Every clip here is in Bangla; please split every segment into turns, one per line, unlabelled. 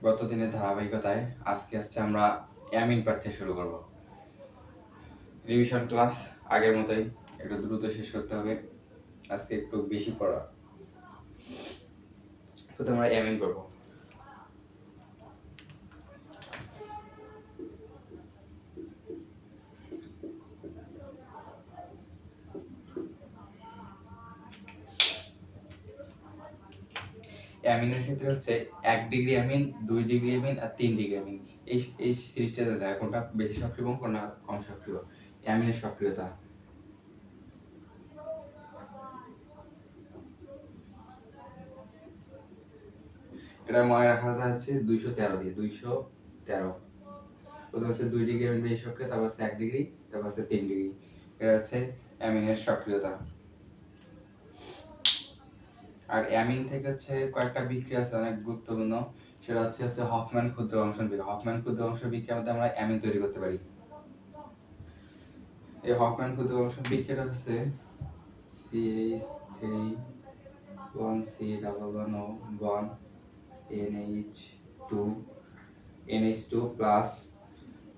গত দিনের ধারাবাহিকতায় আজকে আমরা অ্যামিন পাঠ থেকে শুরু করব। রিভিশন ক্লাস আগের মতোই একটু দ্রুত শেষ করতে হবে, আজকে একটু বেশি পড়া। প্রথমে আমরা অ্যামিন করব। অ্যামিনের ক্ষেত্রে হচ্ছে 1 ডিগ্রি অ্যামিন, 2 ডিগ্রি অ্যামিন আর 3 ডিগ্রি অ্যামিন। এই সিরিজটা দেখা কোনটা বেশি সক্রিয় এবং কোনটা কম সক্রিয়। অ্যামিনের সক্রিয়তা এটা মনে রাখা যায় হচ্ছে 213 দিয়ে। 213 প্রথমে হচ্ছে 2 ডিগ্রি অ্যামিন বেশি সক্রিয়, তারপর হচ্ছে 1 ডিগ্রি, তারপর হচ্ছে 3 ডিগ্রি। এটা হচ্ছে অ্যামিনের সক্রিয়তা। আর অ্যামিন থেকে হচ্ছে কয়েকটা বিক্রিয়া আছে অনেক গুরুত্বপূর্ণ, সেটা হচ্ছে হফম্যান ক্ষুদ্র অংশন বিক্রিয়া। হফম্যান ক্ষুদ্র অংশন বিক্রিয়ার মধ্যে আমরা অ্যামিন তৈরি করতে পারি। এই হফম্যান ক্ষুদ্র অংশন বিক্রিয়াটা হচ্ছে CH3 1C1O1 NH2 plus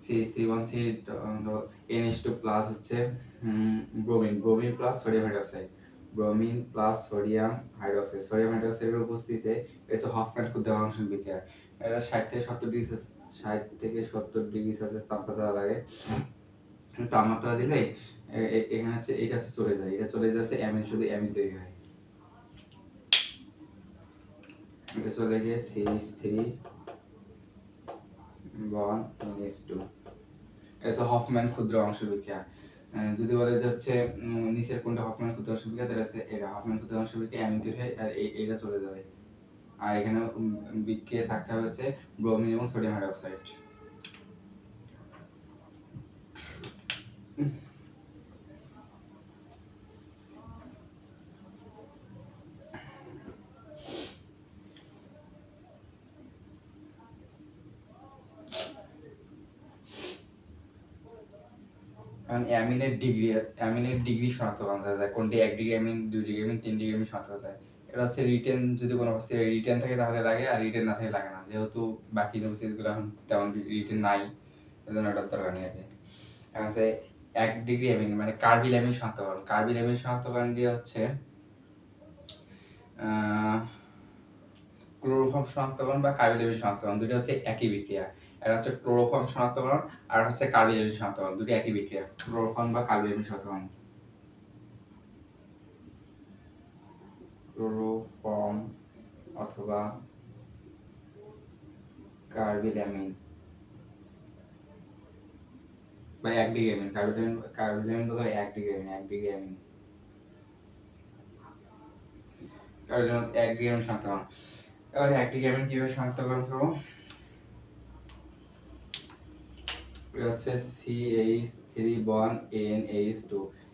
CH3 NH2 plus হচ্ছে bromine plus sodium hydroxide. Bromine plus sodium hydroxide. Sodium হাইড্রোক্সাইডের উপস্থিতিতে এটা হফম্যান ক্ষুদ্র অংশন বিক্রিয়া। এটা 60 থেকে 70 ডিগ্রি 60 থেকে 70 ডিগ্রি সেলসিয়াস তাপমাত্রা লাগে। তাপমাত্রা দিলে এখানে হচ্ছে এটা হচ্ছে চলে যায়, এটা চলে যাচ্ছে অ্যামিন, শুধু অ্যামিন তৈরি হয়। এটা চলে গিয়ে CH3 1 NH2। এটা হচ্ছে হফম্যান ক্ষুদ্র অংশ বিক্রিয়া। যদি বলে যে হচ্ছে নিচের কোনটা হফম্যান ক্ষুদ্র অংশ বিক্রিয়া, তাহলে এটা হফম্যান ক্ষুদ্র অংশ বিক্রিয়া, অ্যামিন তৈরি হয় আর এইটা চলে যাবে। আর এখানে বিক্রিয়া থাকতে হবে হচ্ছে ব্রোমিন এবং সোডিয়াম হাইড্রোক্সাইড। এখন অ্যামিনের ডিগ্রি শনাক্ত করা যায়, কোনটি 1 degree amine, 2 degree amine, 3 degree amine শনাক্ত করা যায়। এটা হচ্ছে রিটেন, যদি কোনো রিটেন থাকে তাহলে লাগে, আর রিটেন না থাকে লাগে না। যেহেতু বাকি ইউনিভার্সিটিগুলো এখন তেমন রিটেন নাই, এজন্য এটার দরকার নেই আর কি। এখন হচ্ছে 1 ডিগ্রি অ্যামিন মানে কার্বিল অ্যামিন শনাক্তকরণ। কার্বিল অ্যামিন শনাক্তকরণ দিয়ে হচ্ছে ক্লোরোফর্ম শনাক্তকরণ বা কার্বিল অ্যামিন শনাক্তকরণ, দুটো হচ্ছে একই বিক্রিয়া। এটা হচ্ছে ক্লোরোফর্ম শনাক্তকরণ আর হচ্ছে কার্বিল অ্যামিন শনাক্তকরণ, দুটো একই বিক্রিয়া। ক্লোরোফর্ম বা কার্বিল অ্যামিন শনাক্তকরণ। ক্লোরোফর্ম অথবা কার্বিল অ্যামিন বা 1 ডিগ্রি অ্যামিন। কার্বিল অ্যামিন বলতে 1 degree amine, 1 degree amine. Carbyl amine 1 degree amine শনাক্তকরণ। এবার 1 ডিগ্রি অ্যামিন কিভাবে শনাক্তকরণ করব? এটা হচ্ছে CH3 বন্ড NH2।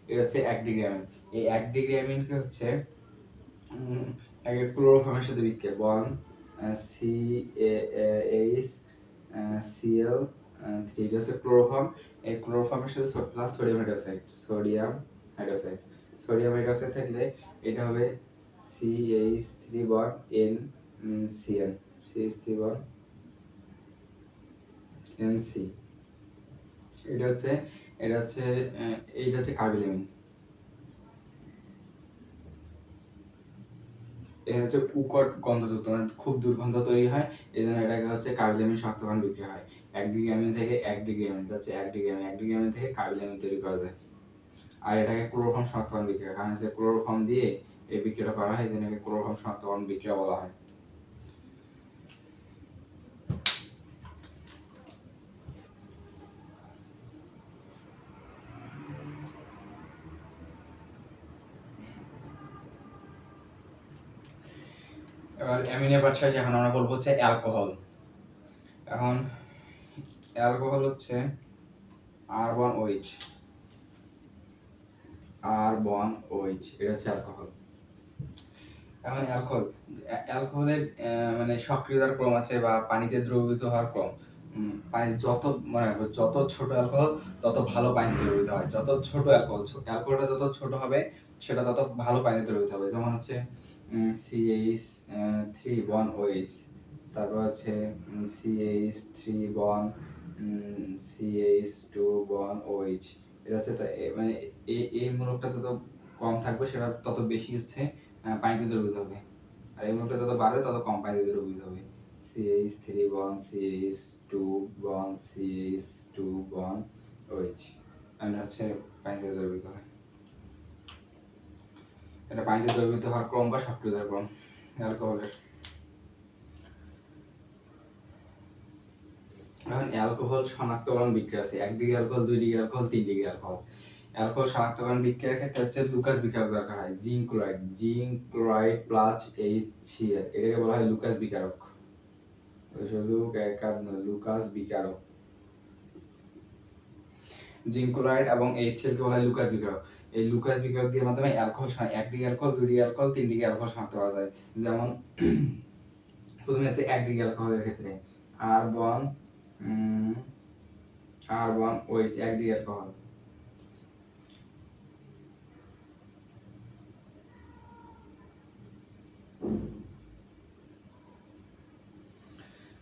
এটা হচ্ছে 1 ডিগ্রি অ্যামিন। এই 1 ডিগ্রি অ্যামিনকে হচ্ছে আগে ক্লোরোফর্মের সাথে বিক্রিয়া, বন্ড CaCl3, এটা হচ্ছে ক্লোরোফর্ম। এই ক্লোরোফর্মের সাথে plus sodium hydroxide. Sodium hydroxide থাকলে এটা হবে CH3 bond NCN, CH3 bond NC। এটা হচ্ছে কার্বিল অ্যামিন। এটা হচ্ছে উৎকট গন্ধযুক্ত, মানে খুব দুর্গন্ধ তৈরি হয়, এই জন্য এটাকে হচ্ছে কার্বিল অ্যামিন শনাক্তকরণ বিক্রিয়া হয়। 1 ডিগ্রি অ্যামিন থেকে 1 ডিগ্রি অ্যামিন, এটা হচ্ছে 1 ডিগ্রি অ্যামিন। 1 ডিগ্রি অ্যামিন থেকে কার্বিল অ্যামিন তৈরি করা যায়। আর এটাকে ক্লোরোফর্ম শনাক্তকরণ বিক্রিয়া, কারণ হচ্ছে ক্লোরোফর্ম দিয়ে এই বিক্রিয়াটা করা হয়, এই জন্য এটাকে ক্লোরোফর্ম শনাক্তকরণ বিক্রিয়া বলা হয়। এবার অ্যামিনের পার্ট শেষ, এখন আমরা বলবো হচ্ছে অ্যালকোহল। এখন অ্যালকোহল হচ্ছে R1OH, এটা হচ্ছে অ্যালকোহল। এখন অ্যালকোহলের মানে সক্রিয়তার ক্রম আছে বা পানিতে দ্রবীভূত হওয়ার ক্রম। পানি যত ছোট অ্যালকোহল তত ভালো পানি দ্রবীভূত হয়। যত ছোট অ্যালকোহলটা যত ছোট হবে সেটা তত ভালো পানি দ্রবীভূত হবে। যেমন হচ্ছে CH3 বন OH, তারপর হচ্ছে CH3 বন CH2 বন OH। এটা হচ্ছে মানে এই মূলকটা যত কম থাকবে সেটা তত বেশি হচ্ছে পানিতে দ্রবীভূত হবে, আর এই মূলকটা যত বাড়বে তত কম পানিতে দ্রবীভূত হবে। CH3 বন CH2 বন CH2 বন OH, মানে হচ্ছে পানিতে দ্রবীভূত হয়। এটা পানিতে দ্রবীভূত হওয়ার ক্রম বা সক্রিয়তার ক্রম অ্যালকোহলের। এখন অ্যালকোহল শনাক্তকরণ বিক্রিয়া আছে, 1 degree alcohol, 2 degree alcohol, 3 degree alcohol. Alcohol শনাক্তকরণ বিক্রিয়ার ক্ষেত্রে হচ্ছে লুকাস বিকারক দরকার হয়। জিঙ্ক ক্লোরাইড প্লাস HCl, এটাকে বলা হয় লুকাস বিকারক। লুকাস বিকারক। জিঙ্ক ক্লোরাইড এবং HCl কে বলা হয় লুকাস বিকারক। এই লুকাস বিকারক দিয়ে মাধ্যমে alcohol 1 degree alcohol, 2 degree alcohol, 3 degree alcohol শনাক্ত করা যায়। যেমন প্রথমে হচ্ছে 1 ডিগ্রি অ্যালকোহলের ক্ষেত্রে R1 OH 1 ডিগ্রি অ্যালকোহল।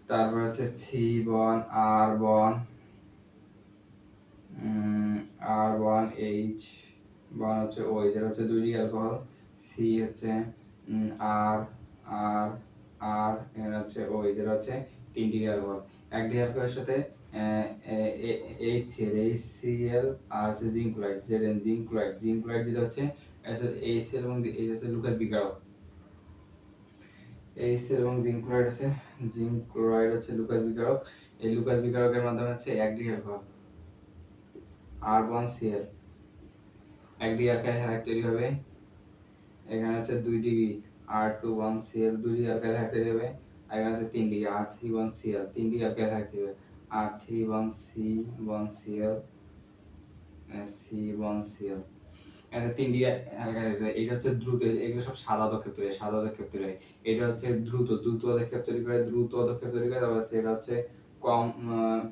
তারপর হচ্ছে C1 R1H বন হচ্ছে OH, এটা হচ্ছে 2 ডিগ্রি অ্যালকোহল। C হচ্ছে R R R, এটা হচ্ছে OH, এটা হচ্ছে 3 ডিগ্রি অ্যালকোহল। 1 ডিগ্রি অ্যালকোহলের সাথে HCl আর হচ্ছে জিঙ্ক ক্লোরাইড, জিঙ্ক ক্লোরাইড দিলে হচ্ছে HCl এবং এই হচ্ছে লুকাস বিকারক। HCl এবং জিঙ্ক ক্লোরাইড আছে, জিঙ্ক ক্লোরাইড হচ্ছে লুকাস বিকারক। এই লুকাস বিকারকের মাধ্যমে হচ্ছে 1 degree alcohol R1Cl, 1 degree alkyl halide তৈরি হবে। এখানে হচ্ছে 2 degree R21Cl, 2 degree alkyl halide তৈরি হবে। আর এখানে আছে 3 degree R31Cl, 3 degree alkyl halide তৈরি হবে। R31C1Cl C1Cl, এখানে 3 ডিগ্রি অ্যালকাইল হাইড। এটা হচ্ছে দ্রুত, এগুলো সব সাদা পদক্ষেপ তৈরি হয়, সাদা পদক্ষেপ তৈরি হয়। এটা হচ্ছে দ্রুত পদক্ষেপ তৈরি করে, তারপর হচ্ছে এটা হচ্ছে কম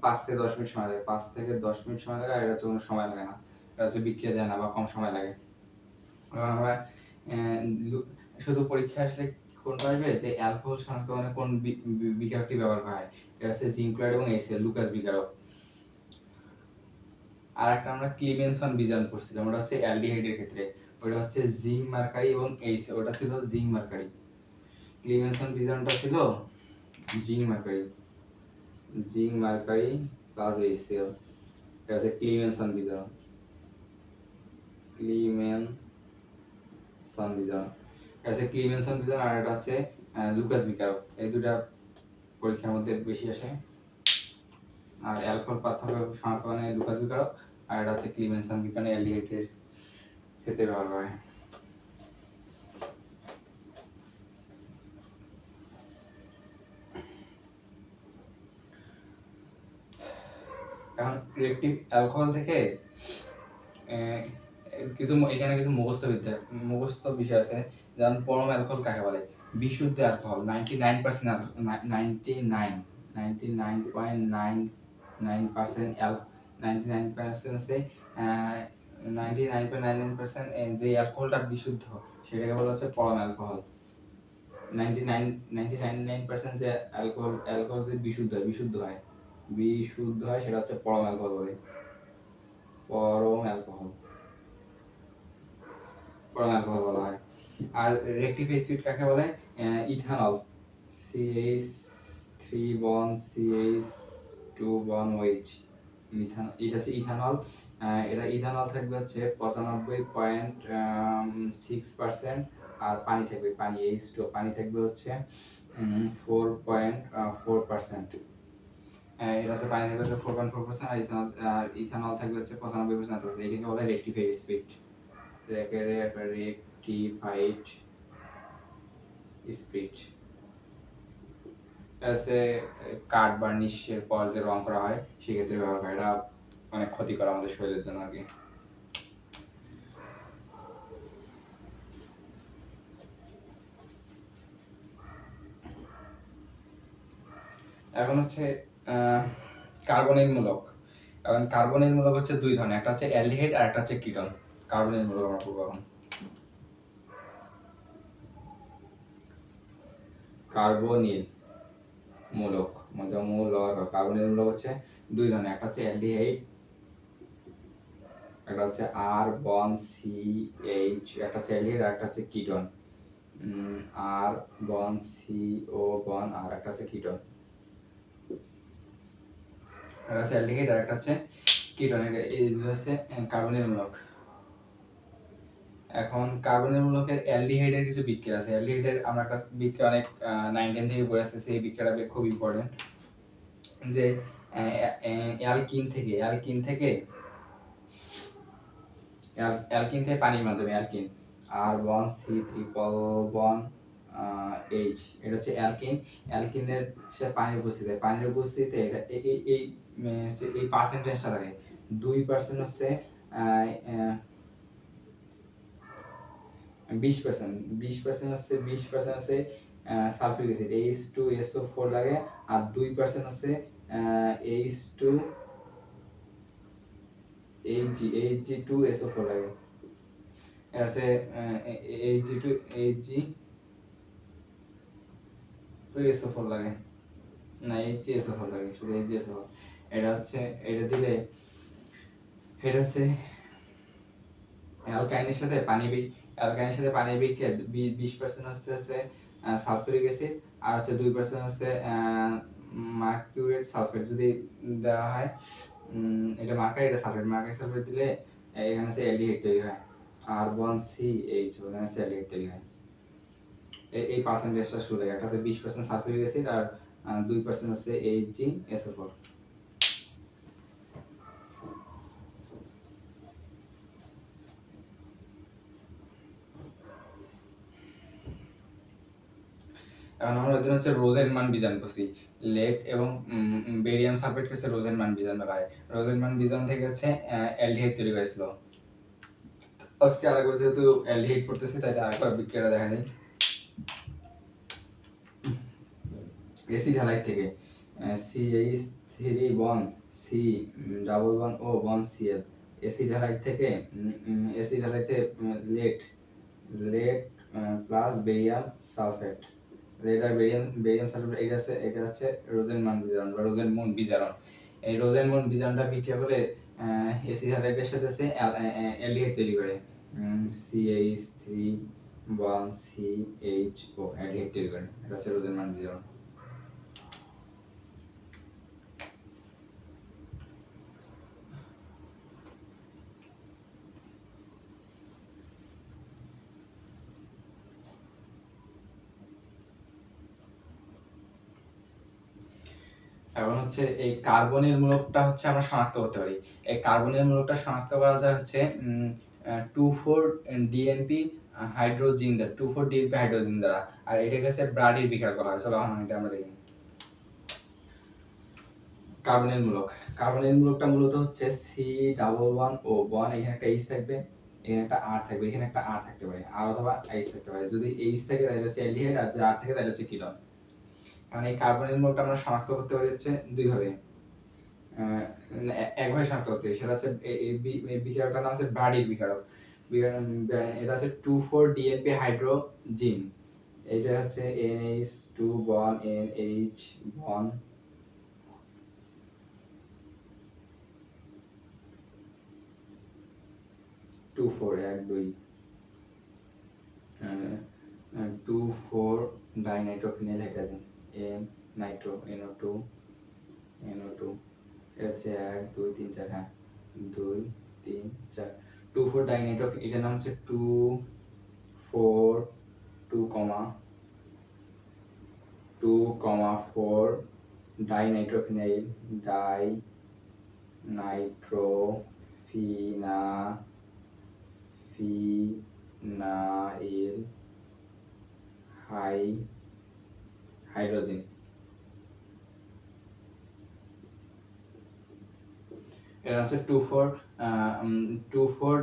5 থেকে 10 মিনিট সময় লাগে, 5 থেকে 10 মিনিট সময় লাগে, আর এটা হচ্ছে কোনো সময় লাগে না, এটা হচ্ছে বিক্রিয়া দেয় না বা কম সময় লাগে। আমরা শুধু পরীক্ষা আসলে কোনটা আসবে যে অ্যালকোহল শনাক্তকরণে কোন বিকারকটি ব্যবহার করা হয়, এটা হচ্ছে জিঙ্ক ক্লোরাইড এবং HCl লুকাস বিকারক। আর একটা আমরা ক্লিমেনসন বিজারণ করছিলাম, ওটা হচ্ছে অ্যালডিহাইডের ক্ষেত্রে, ওটা হচ্ছে জিঙ্ক মার্কারি এবং HCl, ওটা ছিল জিঙ্ক মার্কারি। ক্লিমেনসন বিজারণটা ছিল জিঙ্ক মার্কারি প্লাস HCl, এটা হচ্ছে ক্লিমেনসন বিজারণ। ক্লিমেনসন বিজারণ আর এটা হচ্ছে লুকাস বিকারক। এই দুটা পরীক্ষার মধ্যে বেশি আসে। আর অ্যালকোহল পার্থক্য শনাক্তকরণে লুকাস বিকারক, আর এটা হচ্ছে ক্লিমেনসন বিকারণে অ্যালডিহাইডের ক্ষেত্রে ব্যবহার করা হয়। এখন রিঅ্যাক্টিভ অ্যালকোহল থেকে এখানে কিছু মুখস্থ বিষয় আছে, যেমন পরম অ্যালকোহল কাকে বলে। বিশুদ্ধ অ্যালকোহল 99% 99.99% আছে 99.99% যে অ্যালকোহলটা বিশুদ্ধ সেটাকে বলা হচ্ছে পরম অ্যালকোহল। 99% যে অ্যালকোহল যে বিশুদ্ধ হয় সেটা হচ্ছে পরম অ্যালকোহল বলে। পরম অ্যালকোহল বলা হয়। আর রেকটিফাই স্পিড কাকে বলে? ইথানল, CH3 বন CH2 বন OH, এটা হচ্ছে ইথানল। এটা ইথানল থাকবে হচ্ছে 95.6%, আর পানি থাকবে, H2 পানি থাকবে হচ্ছে 4.4%। এটা হচ্ছে পানি থাকবে হচ্ছে 4.4%, আর ইথানল থাকবে হচ্ছে 95%। এটাকে বলে রেকটিফাইড স্পিড। রেকটিফাইড স্পিড আছে কাঠ বার্নিশের পর যে রং করা হয় সেক্ষেত্রে ব্যবহার করে, এটা অনেক ক্ষতিকর আমাদের শরীরের জন্য আর কি। এখন হচ্ছে কার্বনিল মূলক। এখন কার্বনিল মূলক হচ্ছে দুই ধরনের, একটা হচ্ছে অ্যালডিহাইড আর একটা হচ্ছে কিটোন। কার্বনিল মূলক আমরা পড়বো এখন। কার্বনিল মূলক কার্বনিল মূলক হচ্ছে দুই ধরনের, একটা হচ্ছে অ্যালডিহাইড, একটা হচ্ছে আর বন সি এইচ, একটা হচ্ছে অ্যালডিহাইড আর একটা হচ্ছে কিটোন, আর বন সি ও বন আর একটা হচ্ছে কিটোন, একটা হচ্ছে অ্যালডিহাইড আর একটা হচ্ছে কিটোন। এই হচ্ছে কার্বনিল মূলক। এখন কার্বনিল মূলকের অ্যালডিহাইডের কিছু বিক্রিয়া আছে। অ্যালডিহাইডের আমরা একটা বিক্রিয়া অনেক 9-10 থেকে পড়ে আসতেছি, এই বিক্রিয়াটা খুব ইম্পর্টেন্ট, যে অ্যালকিন থেকে পানির মাধ্যমে অ্যালকিন আর বন সি ট্রিপল বন এইচ, এটা হচ্ছে অ্যালকিন। অ্যালকিনের হচ্ছে পানির উপস্থিতিতে এটা এই পার্সেন্টেজটা থাকে 2% হচ্ছে 20% হচ্ছে 20% হচ্ছে সালফিউরিক অ্যাসিড H2SO4 লাগে, আর 2% হচ্ছে H2 Hg2SO4 লাগে। এটা হচ্ছে Hg2SO4 লাগে না, HgSO4 লাগে, শুধু HgSO4। এটা হচ্ছে এটা দিলে এটা হচ্ছে অ্যালকাইনের সাথে পানির বিক্রিয়া 20% হচ্ছে সালফিউরিক অ্যাসিড, আর হচ্ছে 2% হচ্ছে মার্কিউরেট সালফেট যদি দেওয়া হয়, এটা মার্কারি সালফেট দিলে এখানে হচ্ছে অ্যালডিহাইড তৈরি হয়, আর বন সি এইচ, ওখানে হচ্ছে অ্যালডিহাইড তৈরি হয়। এই পার্সেন্টেজটা শুরু, একটা হচ্ছে 20% সালফিউরিক অ্যাসিড আর 2% হচ্ছে HgSO4। এখন আমরা ওই হচ্ছে রোজেনমান বীজাণু করছি, লেড এবং বেরিয়াম সালফেট হচ্ছে রোজেনমান বীজাণু হয়। রোজেনমান বীজাণু থেকে হচ্ছে অ্যালডিহাইড তৈরি হয়েছিল। আজকে আরেকবার যেহেতু অ্যালডিহাইড করতেছি, তাই আরেকবার বিক্রিয়াটা দেখা যায়। অ্যাসিড হ্যালাইড থেকে CH3 বন সি ডাবল বন ও বন Cl, অ্যাসিড হ্যালাইড থেকে lead plus barium sulphate, lead আর বেরিয়াম সালফেট, এটা হচ্ছে রোজেনমান বিজারণ বা রোজেনমুন বিজারণ। এই রোজেনমুন বিজারণটা বিক্রিয়া করে অ্যাসিড হ্যালাইডের সাথে অ্যালডিহাইড তৈরি করে, CH3 বন CHO অ্যালডিহাইড তৈরি করে, এটা হচ্ছে রোজেনমান বিজারণ। এখন হচ্ছে এই কার্বনের মূলকটা হচ্ছে আমরা শনাক্ত করতে পারি। এই কার্বনের মূলকটা শনাক্ত করা যায় হচ্ছে 2,4-DNP হাইড্রোজিন দ্বারা, 2,4-DNP হাইড্রোজিন দ্বারা, আর এটাকে হচ্ছে ব্রাডির বিক্রিয়া করা হয়। চলো এখন এটা আমরা দেখি। কার্বনের মূলকটা মূলত হচ্ছে C11O বন, এখানে একটা H থাকবে, এখানে একটা R থাকবে, এখানে একটা R থাকতে পারে, R অথবা H থাকতে পারে। যদি H থাকে তাহলে হচ্ছে অ্যালডিহাইড, আর যদি R থাকে তাহলে হচ্ছে কিটোন। কারণ এই কার্বনের মূলকটা আমরা শনাক্ত করতে পারি হচ্ছে দুই ভাবে, একভাবে শনাক্ত করতে পারি, সেটা হচ্ছে এই বিকারকটার নাম হচ্ছে ব্রাডির বিকারক। এটা হচ্ছে 2,4-DNP হাইড্রোজিন, এটা হচ্ছে NH2 বন NH বন 2,4 2,4 dinitrophenyl hydrogen N Nitro NO2 এটা হচ্ছে 1 2 3 4, হ্যাঁ 2 3 4, 2,4 ডাইনাইট্রো, এটার নাম হচ্ছে 2,4 ডাইনাইট্রোফিনাইল ফিনাইল হাইড্রোজেন। এটা হচ্ছে 2,4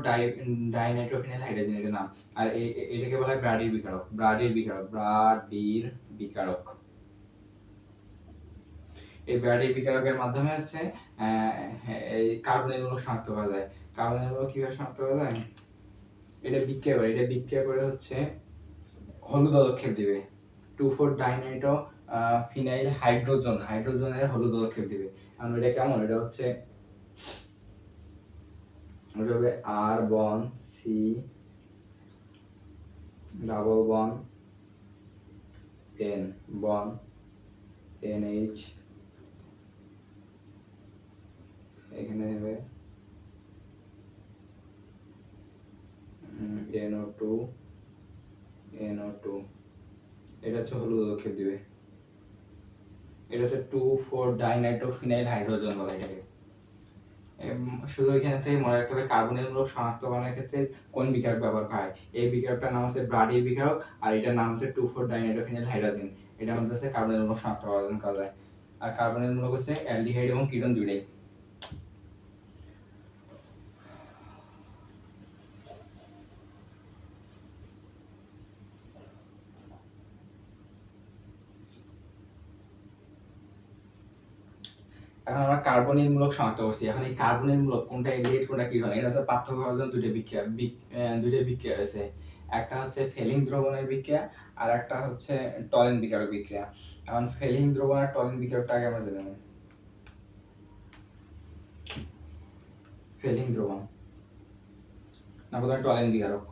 ডাইনাইট্রোফিনাইল হাইড্রোজেন, এটার নাম। আর এটাকে বলা হয় ব্রাডির বিকারক। এই ব্রাডির বিকারকের মাধ্যমে হচ্ছে এই কার্বনের মূলক শনাক্ত করা যায়। কার্বনের মূলক কিভাবে শনাক্ত করা যায়? এটা বিক্রিয়া করে হচ্ছে হলুদ পদক্ষেপ দিবে, 2,4 ডাইনাইট্রো ফিনাইল হাইড্রোজেনের হলুদ পদক্ষেপ দিবে। কারণ এটা কেমন, এটা হচ্ছে ওটা হবে আর বন সি ডাবল বন এন বন NH, এখানে হবে NO2 NO2, এটা হচ্ছে হলুদ পদক্ষেপ দিবে। এটা হচ্ছে 2,4 ডাইনাইট্রোফিনাইল হাইড্রোজেন বলা এটাকে। শুধু এখানে থেকে মনে রাখতে হবে কার্বনের মূলক শনাক্তকরণের ক্ষেত্রে কোন বিকারক ব্যবহার করা হয়। এই বিকারকটার নাম হচ্ছে ব্রাডির বিকারক, আর এটার নাম হচ্ছে 2,4 ডাইনাইট্রোফিনাইল হাইড্রোজেন। এটা মধ্যে হচ্ছে কার্বনের মূলক শনাক্তকরণ করা যায়। আর কার্বনের মূলক হচ্ছে অ্যালডিহাইড এবং কিটোন দুইটাই। এখন আমরা কার্বনের মূলক শনাক্ত করছি। এখন এই কার্বনের মূলক কোনটা অ্যালডিহাইড কোনটা কিটোন, এটা হচ্ছে পার্থক্য করার জন্য দুইটা বিক্রিয়া রয়েছে। একটা হচ্ছে ফেলিং দ্রবণের বিক্রিয়া, আর একটা হচ্ছে টলেন বিকারক বিক্রিয়া। এখন ফেলিং দ্রবণ আর টলেন বিকারকটা আগে আমরা জেনে নিই। ফেলিং দ্রবণ না প্রথমে টলেন বিকারক।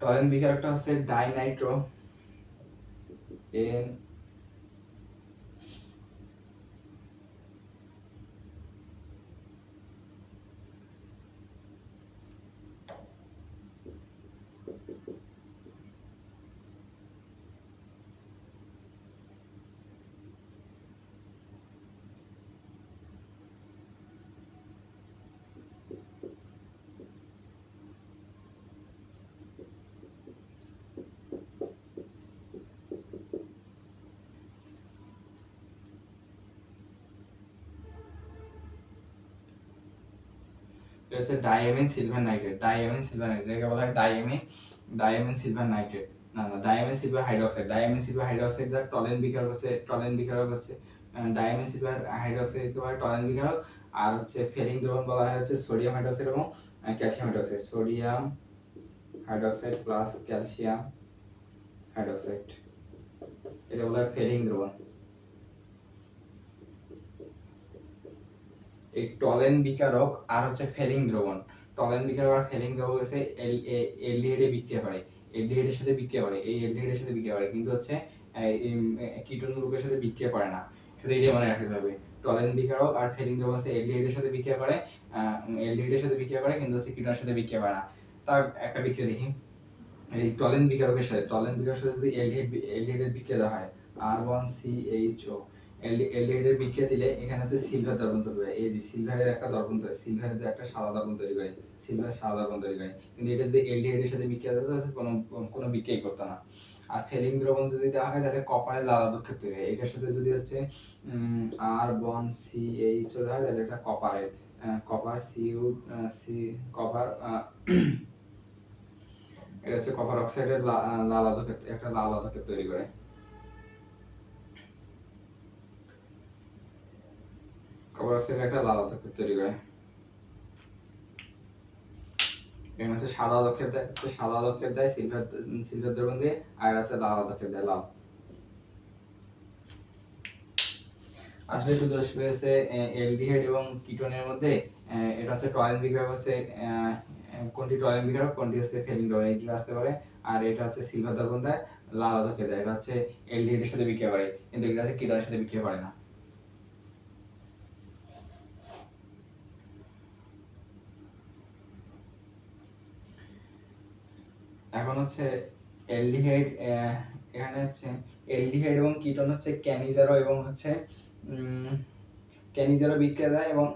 টলেন বিকারকটা হচ্ছে ডাইনাইট্রো এন এটা হচ্ছে diamine silver nitrate. Diamine silver nitrate এটাকে বলা হয় ডাইঅ্যামিন সিলভার নাইট্রেট। না diamine silver hydroxide. Diamine silver hydroxide যা টলেন বিকারক হচ্ছে ডাইঅ্যামিন সিলভার হাইড্রোক্সাইড কে বলা হয় টলেন বিকারক। আর হচ্ছে ফেরিং দ্রবণ বলা হয় হচ্ছে সোডিয়াম হাইড্রোক্সাইড এবং calcium hydroxide. Sodium hydroxide plus calcium hydroxide, এটা বলা হয় ফেরিং দ্রবণ। এই টলেন বিকারক আর হচ্ছে ফেরিং দ্রবণ, টলেন বিকারক আর ফেরিং দ্রবণ হচ্ছে অ্যালডিহাইডে বিক্রিয়া করে, অ্যালডিহাইডের সাথে বিক্রিয়া করে, এই অ্যালডিহাইডের সাথে বিক্রিয়া করে, কিন্তু হচ্ছে কিটোন মূলকের সাথে বিক্রিয়া করে না। শুধু এটা মনে রাখতে হবে, টলেন বিকারক আর ফেরিং দ্রবণ হচ্ছে অ্যালডিহাইডের সাথে বিক্রিয়া করে, অ্যালডিহাইডের সাথে বিক্রিয়া করে কিন্তু হচ্ছে কিটোনের সাথে বিক্রিয়া করে না। তার একটা বিক্রিয়া দেখি, এই টলেন বিকারকের সাথে যদি অ্যালডিহাইডের বিক্রিয়া দেওয়া হয় R1CHO, অ্যালডিহাইডের বিক্রিয়া দিলে এখানে হচ্ছে সিলভার দ্রবণ তৈরি হয়। এই যে সিলভারের একটা দ্রবণ তৈরি, সিলভারের একটা সাদা দ্রবণ তৈরি করে, সিলভার সাদা দ্রবণ তৈরি করে। কিন্তু এটা যদি অ্যালডিহাইডের সাথে বিক্রিয়া দিত তাহলে কোনো বিক্রিয়াই করতো না। আর ফেরিং দ্রবণ যদি দেওয়া হয় তাহলে কপারের লাল আদক্ষেপ তৈরি হয়। এটার সাথে যদি হচ্ছে R1CHO দেওয়া হয় তাহলে এটা কপারের কপার কপার এটা হচ্ছে কপার অক্সাইডের লাল আদক্ষেপ, একটা লাল আদক্ষেপ তৈরি করে। কপার অক্সাইড একটা লাল আদক্ষেপ তৈরি করে। এখানে হচ্ছে সাদা আদক্ষেপ দেয়, সাদা আদক্ষেপ দেয় সিলভার দ্রবণ দিয়ে, আর আছে লাল আদক্ষেপ দেয় লাল। আসলে শুধু আসলে হচ্ছে অ্যালডিহাইড এবং কিটোনের মধ্যে এটা হচ্ছে টলেন বিকারক হচ্ছে কোনটি টলেন বিকারক কোনটি হচ্ছে ফেরিং দ্রবণ, এটা আসতে পারে। আর এটা হচ্ছে সিলভার দ্রবণ দেয়, লাল আদক্ষেপ দেয়, এটা হচ্ছে অ্যালডিহাইডের সাথে বিক্রিয়া করে, কিন্তু এটা হচ্ছে কিটোনের সাথে বিক্রিয়া করে না। এখন হচ্ছে অ্যালডিহাইড, এখানে হচ্ছে অ্যালডিহাইড এবং কিটোন হচ্ছে ক্যানিজারো এবং হচ্ছে ক্যানিজারো বিক্রিয়া দেয়, এবং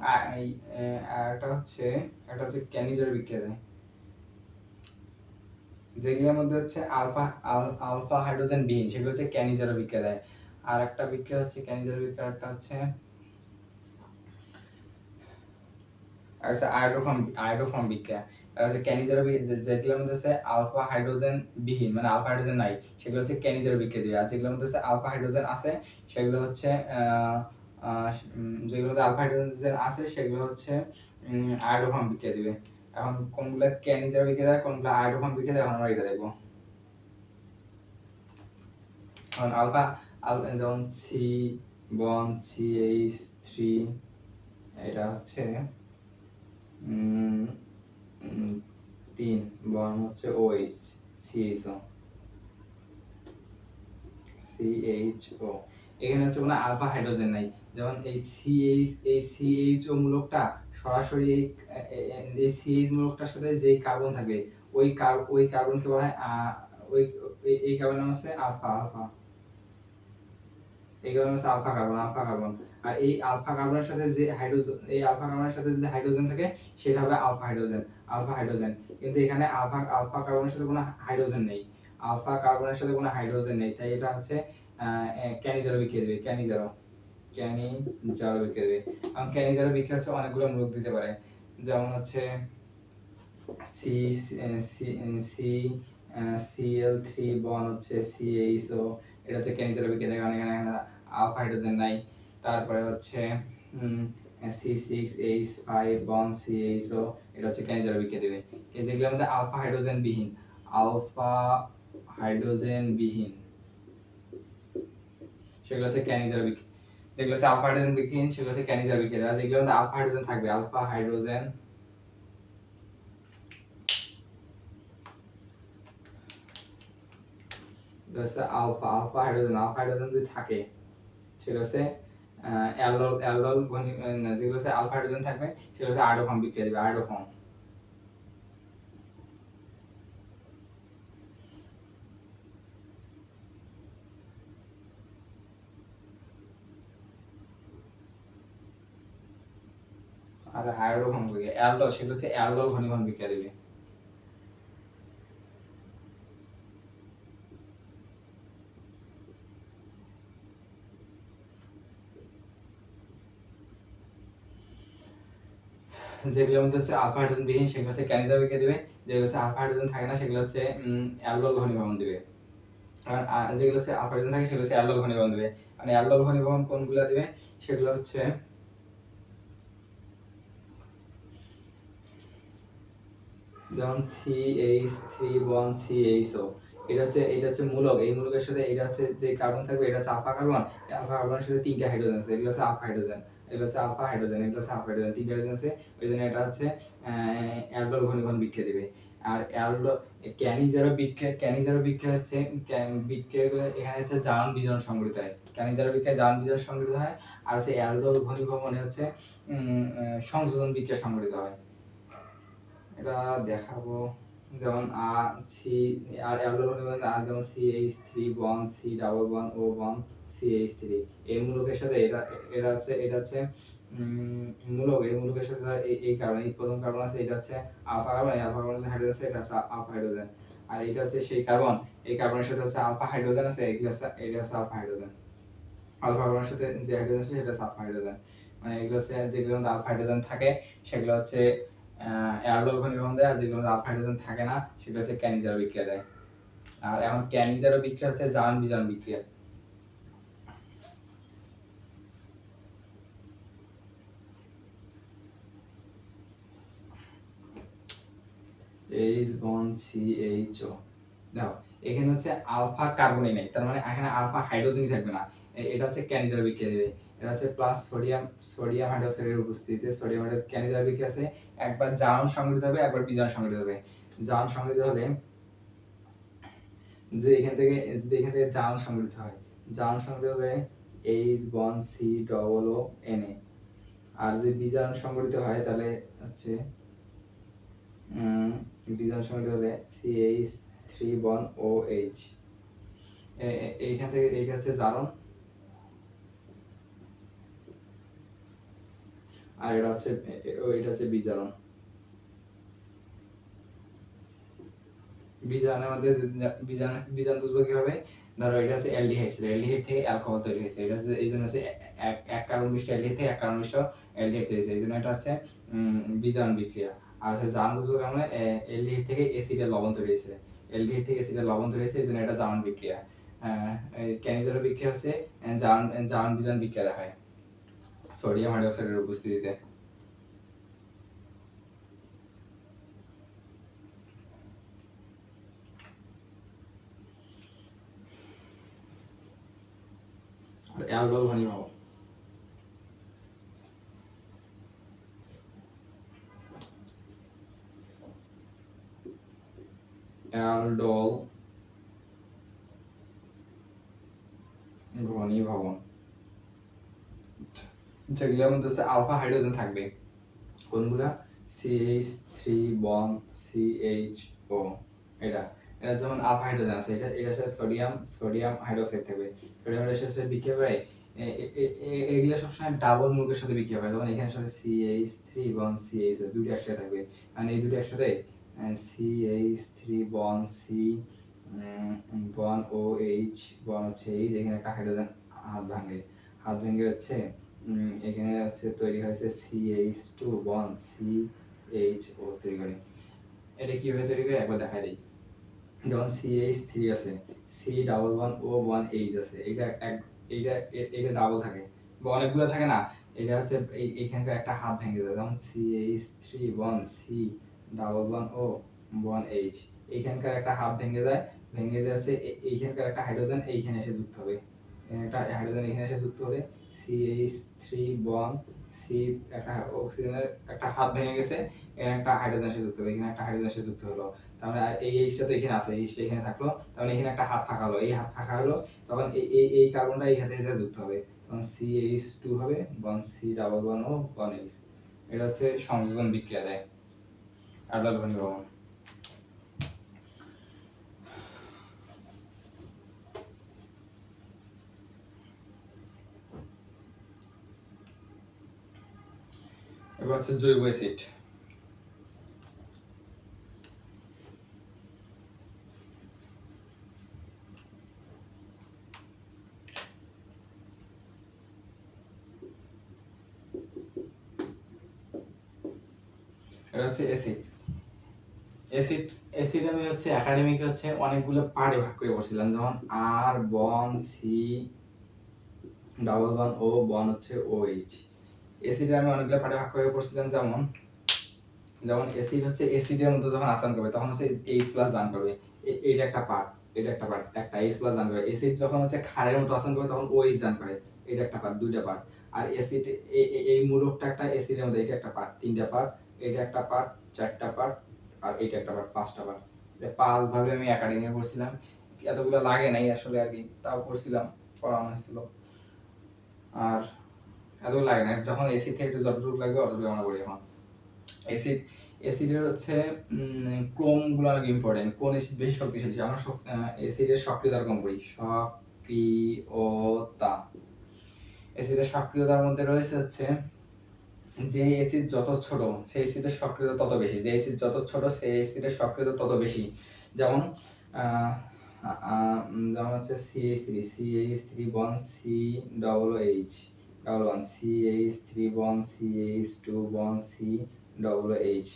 একটা হচ্ছে ক্যানিজারো বিক্রিয়া দেয়, যেগুলোর মধ্যে হচ্ছে আলফা হাইড্রোজেন বিহীন সেগুলো হচ্ছে ক্যানিজারো বিক্রিয়া দেয়। আর একটা বিক্রিয়া হচ্ছে ক্যানিজারো বিক্রিয়া, একটা হচ্ছে আয়োডোফর্ম বিক্রিয়া। আর হচ্ছে ক্যানিজারো যেগুলোর মধ্যে হচ্ছে আলফা হাইড্রোজেন বিহীন মানে আলফা হাইড্রোজেন নাই সেগুলো হচ্ছে ক্যানিজারো বিক্রিয়া দিবে। আর যেগুলোর মধ্যে হচ্ছে আলফা হাইড্রোজেন আছে সেগুলো হচ্ছে যেগুলোর মধ্যে আলফা হাইড্রোজেন আছে সেগুলো হচ্ছে আয়োডোফর্ম বিক্রিয়া দিবে। এখন কোনগুলা ক্যানিজার বিক্রিয়া দেয়, কোনগুলা হাইড্রোফোন বিক্রিয়া দেয়, এখন আমরা এটা দেখবো। এখন আলফা যেমন সি বন CH3, এটা হচ্ছে 3 বন হচ্ছে OH CHO। এখানে হচ্ছে কোনো আলফা হাইড্রোজেন নাই। যেমন এই CHO মূলকটা সরাসরি এই CH মূলকটার সাথে যে কার্বন থাকে ওই কার্বনকে বলা হয় ওই এই কার্বন নাম হচ্ছে আলফা। এই কার্বন হচ্ছে আলফা কার্বন। আর এই আলফা কার্বনের সাথে যে হাইড্রোজেন থাকে সেটা হবে আলফা হাইড্রোজেন। কিন্তু এখানে আলফা কার্বনের সাথে কোনো হাইড্রোজেন নেই। তাই এটা হচ্ছে ক্যানিজারো বিক্রিয়া দেবে। ক্যানিজারো বিক্রিয়া দেবে। কারণ ক্যানিজারো বিক্রিয়া হচ্ছে অনেকগুলো মূলক দিতে পারে। যেমন হচ্ছে সি সি সি Cl3 বন হচ্ছে CHO, এটা হচ্ছে ক্যানিজারো বিক্রিয়া দেয়, কারণ এখানে আলফা হাইড্রোজেন নাই। তারপরে হচ্ছে C6H5 বন CHO, এটা হচ্ছে ক্যানিজারো বিক্রিয়া দেবে। যেগুলোর মধ্যে আলফা হাইড্রোজেন বিহীন সেগুলো হচ্ছে ক্যানিজারো বিক্রিয়া। যেগুলো হচ্ছে আলফা হাইড্রোজেন বিহীন সেগুলো হচ্ছে ক্যানিজারো বিক্রিয়া দেয়। যেগুলোর মধ্যে আলফা হাইড্রোজেন থাকবে, আলফা হাইড্রোজেন যদি থাকে সেটা হচ্ছে অ্যালডল যেগুলো হচ্ছে আলফা হাইড্রোজেন থাকবে সেগুলো হচ্ছে আয়োডোফর্ম বিক্রিয়া দিবে। আয়োডোফর্ম আর আয়োডোফর্ম বিক্রিয়া অ্যালডল সেগুলো হচ্ছে অ্যালডল ঘনীভবন বিক্রিয়া দিবে। যেগুলোর মধ্যে হচ্ছে আলফা হাইড্রোজেন বিহীন সেগুলো হচ্ছে ক্যানিজার বিক্রিয়া দিবে। যেগুলো হচ্ছে আলফা হাইড্রোজেন থাকে না সেগুলো হচ্ছে অ্যালডল ঘনীভবন দিবে। আর যেগুলো হচ্ছে আলফা হাইড্রোজেন থাকে সেগুলো হচ্ছে অ্যালডল ঘনীভবন দিবে। মানে অ্যালডল ঘনীভবন কোনগুলো দিবে সেগুলো হচ্ছে যেমন CH3 বন CHO, এটা হচ্ছে মূলক। এই মূলকের সাথে এটা হচ্ছে যে কার্বন থাকবে এটা হচ্ছে আলফা কার্বনের সাথে তিনটা হাইড্রোজেন আছে, এগুলো হচ্ছে আলফা হাইড্রোজেন। তিনটা হাইড্রোজেন আছে, ওই জন্য এটা হচ্ছে অ্যালডল ঘনীভবন বিক্রিয়া দিবে। আর ক্যানিজারো বিক্রিয়া হচ্ছে বিক্রিয়াগুলো এখানে হচ্ছে জারণ বিজারণ সংঘটিত হয়। ক্যানিজারো বিক্রিয়া জারণ বিজারণ সংঘটিত হয়। আর হচ্ছে অ্যালডল ঘনীভবনে হচ্ছে সংযোজন বিক্রিয়া সংঘটিত হয়। এটা দেখাবো। যেমন আর অ্যালডল যেমন CH3 বন C ডাবল বন O বন CH3, এই মূলকের সাথে এটা হচ্ছে মূলক। এই মূলকের সাথে এই কারণে এই প্রথম কার্বন আছে, এটা হচ্ছে আলফা কার্বন, এই আলফা কার্বন আছে হাইড্রোজেন আছে, এটা হচ্ছে আলফা হাইড্রোজেন। আর এটা হচ্ছে সেই কার্বন, এই কার্বনের সাথে হচ্ছে আলফা হাইড্রোজেন আছে, এটা হচ্ছে আলফা হাইড্রোজেন। আলফা কার্বনের সাথে যে হাইড্রোজেন আছে সেটা হচ্ছে আলফা হাইড্রোজেন। মানে এগুলো হচ্ছে যেগুলোর মধ্যে আলফা হাইড্রোজেন থাকে সেগুলো হচ্ছে অ্যালডল ঘনীভবন দেয়। আর যেগুলো আলফা হাইড্রোজেন থাকে না সেগুলো হচ্ছে ক্যানিজারো বিক্রিয়া দেয়। আর এখন ক্যানিজারো বিক্রিয়া হচ্ছে জারণ বিজারণ বিক্রিয়া। H বন CHO, দেখো এখানে হচ্ছে আলফা কার্বনই নাই, তার মানে এখানে আলফা হাইড্রোজেনই থাকবে না। এটা হচ্ছে ক্যানিজারো বিক্রিয়া দেবে। এটা হচ্ছে প্লাস সোডিয়াম হাইড্রোক্সাইডের উপস্থিতিতে সোডিয়াম হাইড্রোক্সাইড ক্যানিজারো বিক্রিয়া আছে। একবার জারণ সংঘটিত হবে, একবার বিজারণ সংঘটিত হবে। জারণ সংঘটিত হলে যে এখান থেকে জারণ সংঘটিত হয়, জারণ সংঘটিত হবে H বন C ডবল O Na। আর যদি বিজারণ সংঘটিত হয় তাহলে হচ্ছে বিজারণ সংঘটিত হবে CH3 বন OH। এইখান থেকে এইটা হচ্ছে জারণ, আর এটা হচ্ছে বিজারণ। বিজারণের মধ্যে বিজারণ বুঝবো কিভাবে? ধরো এটা হচ্ছে অ্যালডিহাইড ছিল, অ্যালডিহাইড থেকে অ্যালকোহল তৈরি হয়েছে, এটা হচ্ছে এই জন্য হচ্ছে এক কার্বন বিশিষ্ট অ্যালডিহাইড থেকে এক কার্বন বিশিষ্ট অ্যালডিহাইড তৈরি হয়েছে, এই জন্য এটা হচ্ছে বিজারণ বিক্রিয়া। আর হচ্ছে জারণ বুঝবো কেমন? অ্যালডিহাইড থেকে অ্যাসিডের লবণ তৈরি হয়েছে, এই জন্য এটা জারণ বিক্রিয়া। ক্যানিজারো বিক্রিয়া হচ্ছে জারণ বিজারণ বিক্রিয়া দেখায় সোডিয়াম হাইড্রোক্সাইডের উপস্থিতিতে। অ্যালডোল ঘনীভবন। অ্যালডোল ঘনীভবন, যেগুলোর মধ্যে হচ্ছে আলফা হাইড্রোজেন থাকবে, কোনগুলা? CH3 বন্ড CHO, এটা এটা যেমন আলফা হাইড্রোজেন আছে, এটা সাথে সোডিয়াম হাইড্রোক্সাইড থাকবে, সোডিয়াম হাইড্রোক্সাইড সাথে বিক্রিয়া করে এগুলো সবসময় ডাবল মূলকের সাথে বিক্রিয়া করে, যেমন এখানে সাথে CH3 বন্ড CHO দুটো একসাথে থাকবে, মানে এই দুটো একসাথে CH3 bond C bond OH bond হচ্ছে এই, এখানে একটা হাইড্রোজেন হাত ভাঙে হচ্ছে এখানে হচ্ছে তৈরি হয়েছে CH2 বন্ড CHO তৈরি করে। এটা কিভাবে তৈরি করে একবার দেখাই দিই। যেমন CH3 আছে, C double bond O bond H আছে, এটা ডাবল থাকে বা অনেকগুলো থাকে না, এটা হচ্ছে এইখানকার একটা হাত ভেঙে যায়, যেমন CH3 bond C double bond O bond H, এইখানকার একটা হাত ভেঙে যাচ্ছে, এইখানকার একটা হাইড্রোজেন এইখানে এসে যুক্ত হবে, একটা হাইড্রোজেন এখানে এসে যুক্ত হলে CH3 বন্ড C একটা অক্সিজেনের একটা হাত ভেঙে গেছে, এখানে একটা হাইড্রোজেন এসে যুক্ত হবে, এখানে একটা হাইড্রোজেন এসে যুক্ত হলো, তার মানে এই এইচটা তো এখানে আছে, এইচটা এখানে থাকলো, তার মানে এখানে একটা হাত ফাঁকা হলো, এই হাত ফাঁকা হলো, তখন এই কার্বনটা এই হাতে এসে যুক্ত হবে, তখন CH2 হবে bond C double bond O bond H, এটা হচ্ছে সংযোজন বিক্রিয়া দেয় অ্যালডোল ঘনীভবন। এবার হচ্ছে জৈব অ্যাসিড। এটা হচ্ছে অ্যাসিড। অ্যাসিড আমি হচ্ছে একাডেমিকে হচ্ছে অনেকগুলো পার্টে ভাগ করে পড়ছিলাম, যেমন আর বন্ড সি ডাবল বন্ড ও বন্ড হচ্ছে OH। অ্যাসিডে আমি অনেকগুলো পার্টে ভাগ করে পড়ছিলাম, যেমন অ্যাসিড হচ্ছে অ্যাসিডের মধ্যে যখন আচরণ করবে তখন হচ্ছে H+ দান করবে, এটা একটা পার্ট, একটা H+ দান করবে। অ্যাসিড যখন হচ্ছে ক্ষারের মতো আচরণ করবে তখন OH দান করে, এটা একটা পার্ট, দুইটা পার্ট। আর অ্যাসিড এই মূলকটা একটা অ্যাসিডের মধ্যে, এটা একটা পার্ট, তিনটা পার্ট, এটা একটা পার্ট, চারটা পার্ট, আর এটা একটা পার্ট, পাঁচটা পার্ট। এটা পাঁচ ভাবে আমি একাডেমিকে পড়ছিলাম, এতগুলো লাগে নাই আসলে আর কি, তাও পড়ছিলাম, পড়ানো হয়েছিল। আর এত লাগে না, যখন অ্যাসিড থেকে যতটুকু লাগবে অতটুকু আমরা পড়ি। এখন অ্যাসিডের হচ্ছে ক্রোম গুলো অনেক ইম্পর্টেন্ট, কোন অ্যাসিড বেশি শক্তিশালী, আমরা অ্যাসিডের সক্রিয়তার কম করি, সক্রিয়তা। অ্যাসিডের সক্রিয়তার মধ্যে রয়েছে হচ্ছে যে অ্যাসিড যত ছোট সেই অ্যাসিডের সক্রিয়তা তত বেশি, যে অ্যাসিড যত ছোট সেই অ্যাসিডের সক্রিয়তা তত বেশি। যেমন যেমন হচ্ছে CH3 bond C double H double bond, CH3 bond CH2 bond C double H,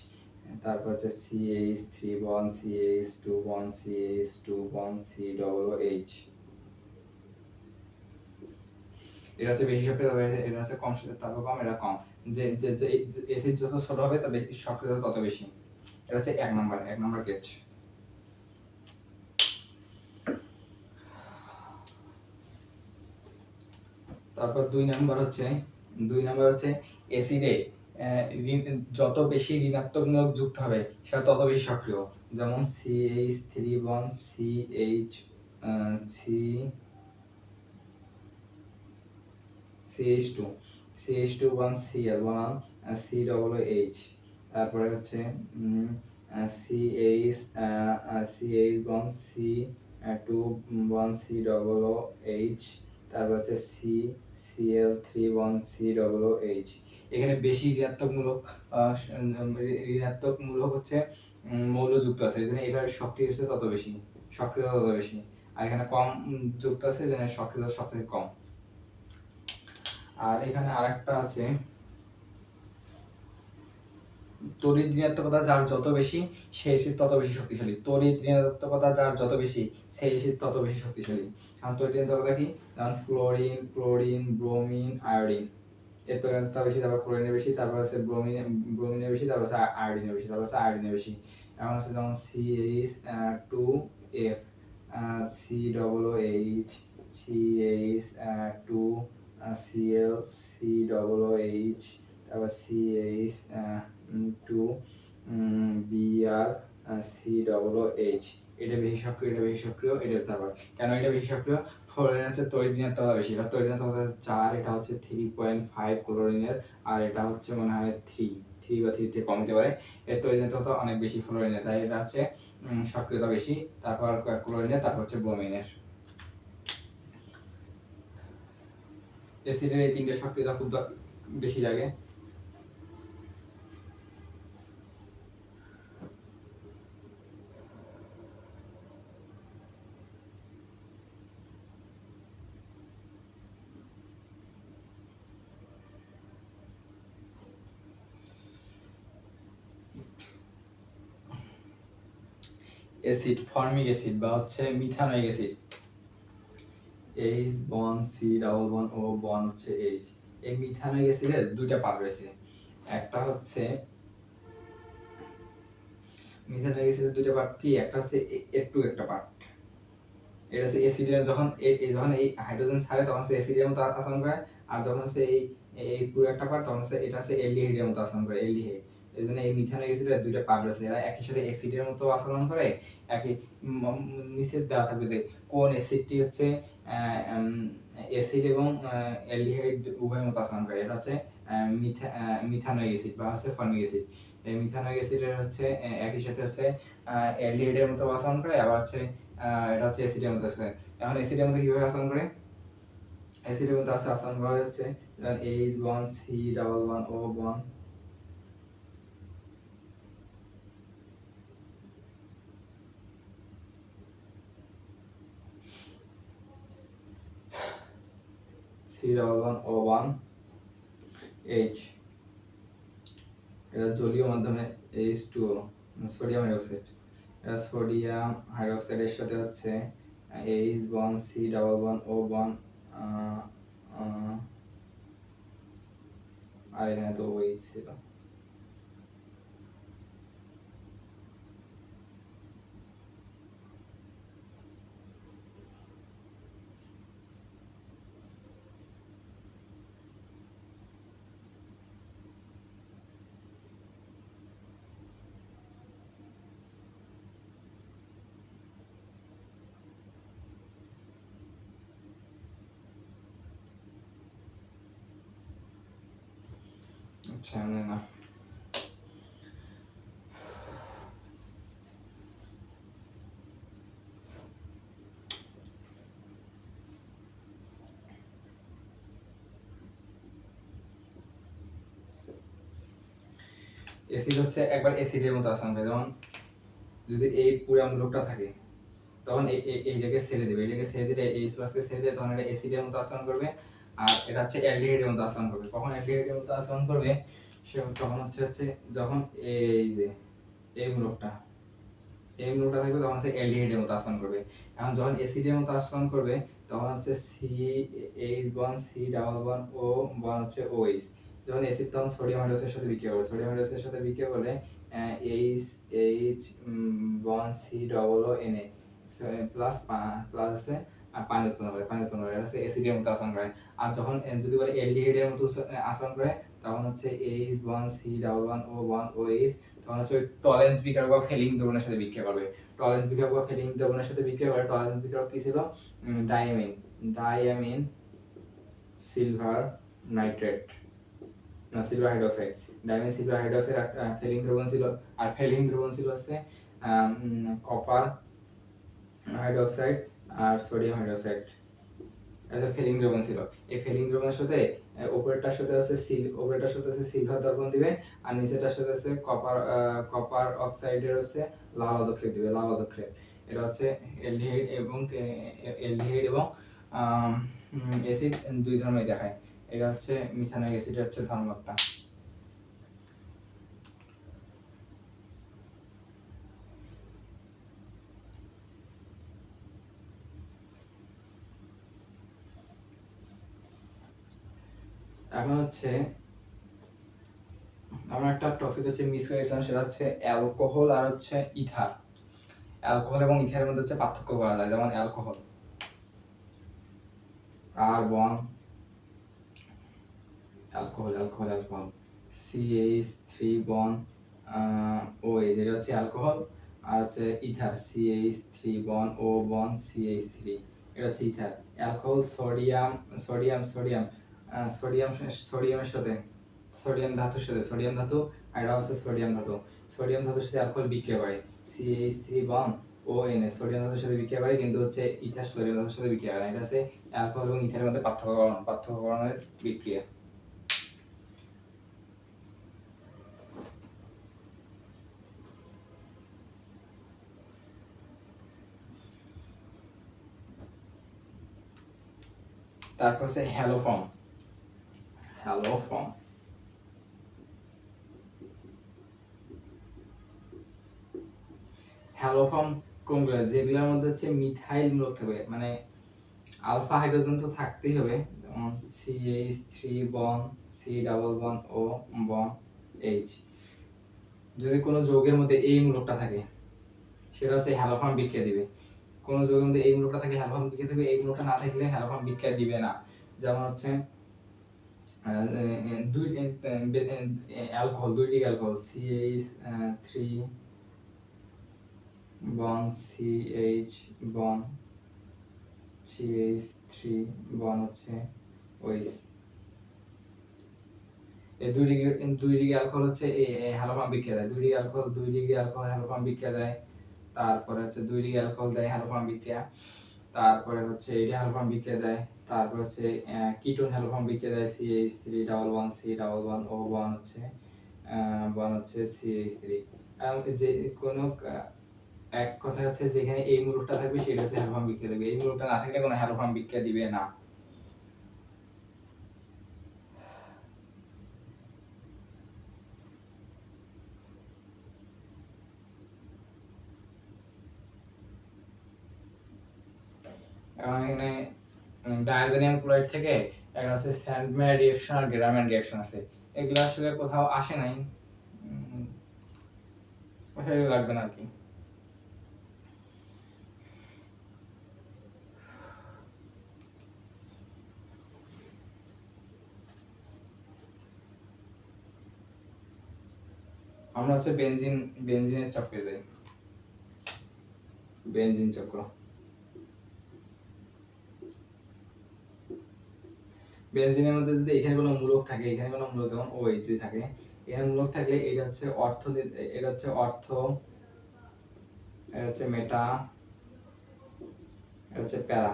তারপর হচ্ছে CH3 bond CH2 bond CH2 bond C double H। এটা হচ্ছে বেশি সক্রিয় হবে, এটা হচ্ছে কম, তারপর কম, এটা কম। যে যে অ্যাসিড যত ছোট হবে তবে সক্রিয়তা তত বেশি। এটা হচ্ছে এক নাম্বার কেস। তারপর দুই নাম্বার হচ্ছে অ্যাসিডে যত বেশি ঋণাত্মক মূলক যুক্ত হবে সেটা তত বেশি সক্রিয়, যেমন CH3 bond CH2 bond Cl বনাম C ডবল H, তারপরে হচ্ছে CH bond C2 bond C double H, তারপর হচ্ছে Cl3 bond C double H। এখানে বেশি ঋণাত্মক মূলক হচ্ছে মৌল যুক্ত আছে, এজন্য এটার সক্রিয়তা তত বেশি, আর এখানে কম যুক্ত আছে, এজন্য সক্রিয়তা সবথেকে কম। আর এখানে আরেকটা আছে, তড়িৎ ঋণাত্মকতা যার যত বেশি সেই এসিড তত বেশি শক্তিশালী, তড়িৎ ঋণাত্মকতা যার যত বেশি সেই এসিড তত বেশি শক্তিশালী। কারণ তড়িৎ ঋণাত্মকতা কি, যেমন ক্লোরিন ব্রোমিন আয়োডিন, এর তড়িৎ ঋণাত্মকতা বেশি, তারপর ক্লোরিনের বেশি, তারপর আছে ব্রোমিনের বেশি, তারপর আছে আয়োডিনের বেশি, তারপর আছে আয়োডিনের বেশি। এখন আছে যেমন CH2F C double H CH2 Cl COOH, তারপর CH2 Br COOH। এটা বেশি সক্রিয়, এটা বেশি সক্রিয়, এটা তারপর কেন এটা বেশি সক্রিয়? ফ্লোরিন হচ্ছে তড়িৎ বেশি, এটা তড়িৎ 4, এটা হচ্ছে 3.5 ক্লোরিনের, আর এটা হচ্ছে মনে হয় 3 বা 3 থেকে কম হতে পারে। এর তড়িৎ অনেক বেশি ফ্লোরিনের, তাই এটা হচ্ছে সক্রিয়তা বেশি, তারপর ক্লোরিনের, তারপর হচ্ছে ব্রোমিনের। অ্যাসিডের এই তিনটে সক্রিয়তা খুব বেশি লাগে। অ্যাসিড, ফর্মিক অ্যাসিড বা হচ্ছে methanoic acid, H bond C double bond O bond হচ্ছে H। এই মিথানোয়িক অ্যাসিডের দুইটা পার্ট রয়েছে, একটা হচ্ছে মিথানোয়িক অ্যাসিডের দুইটা পার্ট কি, একটা হচ্ছে একটু একটা পার্ট, এটা হচ্ছে অ্যাসিডের যখন যখন এই হাইড্রোজেন ছাড়ে তখন হচ্ছে অ্যাসিডের মতো আচরণ করে, আর যখন হচ্ছে এই পুরো একটা পার্ট তখন হচ্ছে এটা হচ্ছে অ্যালডিহাইডের মতো আচরণ করে, অ্যালডিহাইড। এই জন্য এই মিথানোয়িক অ্যাসিডের দুইটা পার্ট আছে, এরা একই সাথে অ্যাসিডের মতো আচরণ করে। একই নিচে দেওয়া থাকবে যে কোন অ্যাসিডটি হচ্ছে অ্যাসিড এবং অ্যালডিহাইড উভয়ের মতো আচরণ করে, এটা হচ্ছে মিথানোয়িক অ্যাসিড বা হচ্ছে ফর্মিক অ্যাসিড। এই মিথানোয়িক অ্যাসিডের হচ্ছে একই সাথে হচ্ছে অ্যালডিহাইডের মতো আচরণ করে, আবার হচ্ছে এটা হচ্ছে অ্যাসিডের মতো আছে। এখন অ্যাসিডের মতো কিভাবে আচরণ করে? অ্যাসিডের মতো আচরণ করা হচ্ছে H bond C double bond O bond, C double bond O bond H, এটা জলীয় মাধ্যমে H2O, সোডিয়াম হাইড্রোক্সাইড। এটা সোডিয়াম হাইড্রোক্সাইডের সাথে হচ্ছে H bond C double bond O bond, আর এখানে তো OH ছিল। আচ্ছা না, অ্যাসিড হচ্ছে একবার অ্যাসিডের মতো আচরণ করে, যেমন যদি এই পুরো মূলকটা থাকে তখন এইটাকে ছেড়ে দেবে, এটাকে ছেড়ে দিলে H প্লাসকে ছেড়ে দিলে তখন এটা অ্যাসিডের মতো আচরণ করবে, আর এটা হচ্ছে অ্যালডিহাইডের মতো আচরণ করবে। কখন অ্যালডিহাইডের মতো আচরণ করবে সে তখন হচ্ছে যখন এই যে এই মূলকটা থাকবে তখন হচ্ছে অ্যালডিহাইডের মতো আচরণ করবে। এখন যখন অ্যাসিডের মতো আচরণ করবে তখন হচ্ছে CH bond C double bond O bond হচ্ছে OH। যখন অ্যাসিড তখন সোডিয়াম হাইড্রোক্সাইডের সাথে বিক্রিয়া করবে, সোডিয়াম হাইড্রোক্সাইডের সাথে বিক্রিয়া করলে H bond C double O Na plus আছে আর পানি উৎপন্ন করে, এটা হচ্ছে অ্যাসিডের মতো আচরণ করে। আর যখন যদি বলে অ্যালডিহাইডের মতো আচরণ করে তখন হচ্ছে H bond C double bond O bond OH, তখন হচ্ছে টলেন্স বিকারক বা ফেলিং দ্রবণের সাথে বিক্রিয়া করবে। টলেন্স বিকারক বা ফেলিং দ্রবণের সাথে বিক্রিয়া করে, টলেন্স বিকারক কি ছিল? ডায়ামিন সিলভার নাইট্রেট না silver hydroxide, diamine silver hydroxide. আর ফেলিং দ্রবণ ছিল, হচ্ছে কপার হাইড্রোক্সাইড আর সোডিয়াম হাইড্রোক্সাইড। এটা ফেলিং দ্রবণ ছিল। এই ফেলিং দ্রবণের সাথে উপরেরটার সাথে আছে সিলভার দ্রবণ দিবে, আর নিচেরটার সাথে আছে কপার অক্সাইডের হচ্ছে লাল অধক্ষেপ দিবে, লাল অধক্ষেপ। এটা হচ্ছে অ্যালডিহাইড এবং অ্যাসিড দুই ধর্মই দেখায়। এটা হচ্ছে মিথানোয়িক অ্যাসিড হচ্ছে ধর্মটা। এখন হচ্ছে আমরা একটা টপিক হচ্ছে মিস করে গেছিলাম, সেটা হচ্ছে অ্যালকোহল আর হচ্ছে ইথার। অ্যালকোহল এবং ইথারের মধ্যে হচ্ছে পার্থক্য করা যায়। যেমন অ্যালকোহল কার্বন, অ্যালকোহল, CH3 বন OH, এটা হচ্ছে অ্যালকোহল। আর হচ্ছে ইথার, CH3 বন O বন CH3, এটা হচ্ছে ether. Alcohol, sodium sodium sodium sodium সোডিয়ামের সাথে সোডিয়াম ধাতুর সাথে সোডিয়াম ধাতু, আর এটা হচ্ছে সোডিয়াম ধাতু। সোডিয়াম ধাতুর সাথে অ্যালকোহল বিক্রিয়া করে, CH3 বন ONA, সোডিয়াম ধাতুর সাথে বিক্রিয়া করে, কিন্তু হচ্ছে ইথার সোডিয়াম ধাতুর সাথে বিক্রিয়া করে না। এটা হচ্ছে অ্যালকোহল এবং ইথারের মধ্যে পার্থক্যকরণের বিক্রিয়া। তারপর হচ্ছে হ্যালোফর্ম। হ্যালোফর্ম হ্যালোফর্ম কোনগুলো? যেগুলোর মধ্যে হচ্ছে মিথাইল মূলক থাকবে, মানে আলফা হাইড্রোজেন তো থাকতেই হবে, যেমন CH3 বন C ডাবল বন O বন H। যদি কোনো যৌগের মধ্যে এই মূলকটা থাকে সেটা হচ্ছে হ্যালোফর্ম বিক্রিয়া দিবে। কোনো যৌগের মধ্যে এই মূলকটা থাকে হ্যালোফর্ম বিক্রিয়া দিবে, এই মূলকটা না থাকলে হ্যালোফর্ম বিক্রিয়া দিবে না। যেমন হচ্ছে দুই অ্যালকোহল, দুইটি অ্যালকোহল CH3 বন CH বন CH3 বন হচ্ছে OH। এই দুই ডিগ্রি অ্যালকোহল হচ্ছে এই হ্যালোফর্ম বিক্রিয়া দেয়। দুই ডিগ্রি অ্যালকোহল হ্যালোফর্ম বিক্রিয়া দেয়। তারপরে হচ্ছে 2 ডিগ্রি অ্যালকোহল দেয় হ্যালোফর্ম বিক্রিয়া। তারপরে হচ্ছে এটা হ্যালোফর্ম বিক্রিয়া দেয়। তারপর হচ্ছে কিটোন হ্যালোফর্ম বিক্রিয়া দেয়, CH3 ডাবল বন C ডাবল বন O বন হচ্ছে CH3। যে কোনো এক কথা হচ্ছে যেখানে এই মূলকটা থাকবে সেটা হচ্ছে হ্যালোফর্ম বিক্রিয়া দেবে, এই মূলকটা না থাকলে কোনো হ্যালোফর্ম বিক্রিয়া দিবে না। এখন এখানে ডায়াজোনিয়াম ক্লোরাইড থেকে একটা আছে স্যান্ডম্যান রিঅ্যাকশন আর গ্রাম্যান রিঅ্যাকশন আছে, এগুলো আসলে কোথাও আসে নাই, ওখানে লাগবে না আর কি। আমরা হচ্ছে বেনজিনের চক্রে যাই। বেনজিন চক্র, বেনজিনের মধ্যে যদি এখানে কোনো মূলক থাকে, এখানে কোনো মূলক যেমন OH যদি থাকে, এখানে মূলক থাকলে এটা হচ্ছে এটা হচ্ছে অর্থ, এটা হচ্ছে মেটা, এটা হচ্ছে প্যারা।